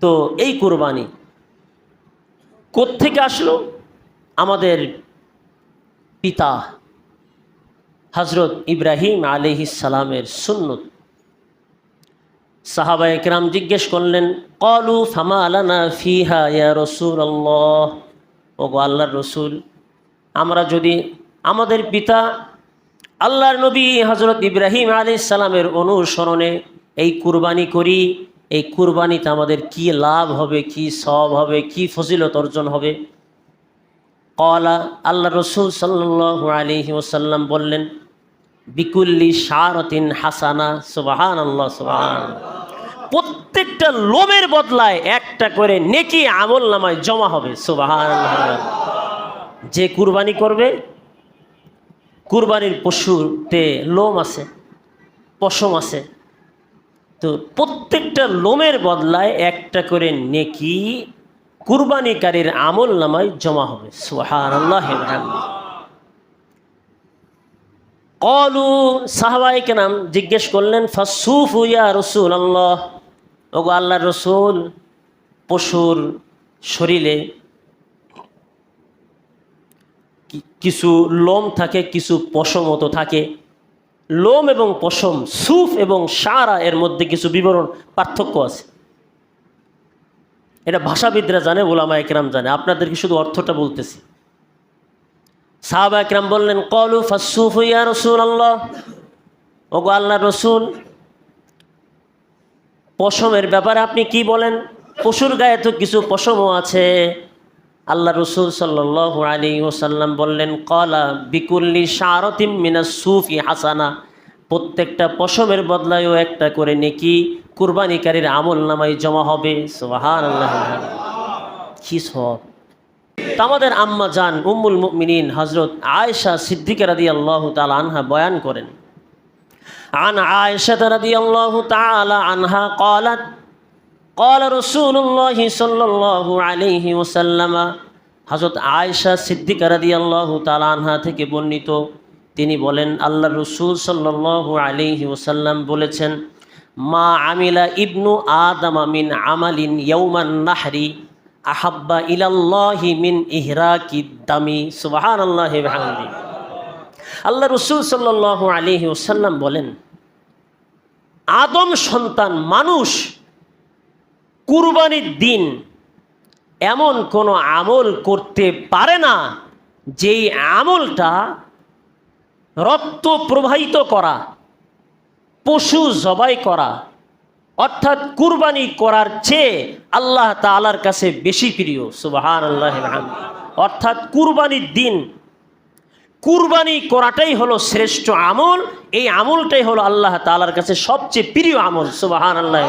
তো এই কুরবানি কোত্থেকে আসলো? আমাদের পিতা হযরত ইব্রাহিম আলাইহিস সালামের সুন্নত। সাহাবায়ে কেরাম জিজ্ঞেস করলেন, ক্বালু ফামা লানা ফিহা ইয়া রাসূলুল্লাহ, ওগো আল্লাহর রসুল, আমরা যদি আমাদের পিতা আল্লাহর নবী হযরত ইব্রাহিম আলাইহিস সালামের অনুসরণে এই কুরবানি করি, এই কুরবানিতে আমাদের কি লাভ হবে, কি সওয়াব হবে, কি ফজিলত অর্জন হবে? ক্বালা, আল্লাহ রসুল সাল্লাল্লাহু আলাইহি ওয়াসাল্লাম বললেন, বিকুল্লি শারাতিন হাসানা। সুবহানাল্লাহ, সুবহানাল্লাহ। প্রত্যেকটা লোমের বদলায় একটা করে নেকি আমল নামায় জমা হবে। সুবহানাল্লাহ। যে কুরবানি করবে, কুরবানির পশুতে লোম আছে, পশম আছে, তো প্রত্যেকটা লোমের বদলায় একটা করে নেকি কুরবানিকারীর আমল নামায় জমা হবে। সুবহানাল্লাহ। ক্বালু, সাহাবায়ে কেরাম জিজ্ঞেস করলেন, ফাসসুফু ইয়া রাসূলুল্লাহ, ওগো আল্লাহর রসুল, পশুর শরীরে কিছু লোম থাকে, কিছু পশম তো থাকে। লোম এবং পশম, সুফ এবং শারা, এর মধ্যে কিছু বিবরণ পার্থক্য আছে। এটা ভাষাবিদরা জানে, উলামায়ে কেরাম জানে, আপনাদেরকে শুধু অর্থটা বলতেছি। সাহাবায়ে কেরাম বললেন, ক্বালু ফাসসুফু ইয়া রাসূলুল্লাহ, ওগো আল্লাহর রসুল, পশমের ব্যাপারে আপনি কি বলেন? পশুর গায়ে তো কিছু পশমও আছে। আল্লাহ রসুল সাল্লাল্লাহু আলাইহি ওয়াসাল্লাম বললেন, ক্বালা বিকুল্লি শারাতিন মিনাস সুফি হাসানা, প্রত্যেকটা পশমের বদলায়ও একটা করে নেকি কুরবানিকারীর আমল নামায় জমা হবে। সুবহানাল্লাহ। কি সওয়াব! আমাদের আম্মা জান উম্মুল মুমিনিন হযরত আয়েশা সিদ্দিকা রাদিয়াল্লাহু তাআলা আনহা বয়ান করেন, আন আয়েশা রাদিয়াল্লাহু তাআলা আনহা ক্বালাত, ক্বালা রাসূলুল্লাহি সাল্লাল্লাহু আলাইহি ওয়াসাল্লাম, হযরত আয়েশা সিদ্দিকা রাদিয়াল্লাহু তাআলা আনহা থেকে বর্ণিত, তিনি বলেন, আল্লাহর রাসূল সাল্লাল্লাহু আলাইহি ওয়াসাল্লাম বলেছেন, মা আমিলা ইবনু আদম মিন আমালিন ইয়াউমান নাহরি আহাব্বা ইলাল্লাহি মিন ইহরাকিদ দামি। সুবহানাল্লাহি ওয়া বিহামদিহি। আল্লাহ রসুল সাল্লাল্লাহু আলাইহি ওয়াসাল্লাম বলেন, আদম সন্তান মানুষ কুরবানির দিন এমন কোনো আমল করতে পারে না যেই আমলটা রক্ত প্রবাহিত করা, পশু জবাই করা, অর্থাৎ কুরবানি করার চেয়ে আল্লাহ তাআলার কাছে বেশি প্রিয়। সুবহানাল্লাহ। অর্থাৎ কুরবানির দিন কুরবানি করাটাই হলো শ্রেষ্ঠ আমল, এই আমলটাই হলো আল্লাহ তাআলার কাছে সবচেয়ে প্রিয় আমল। সুবহানাল্লাহ।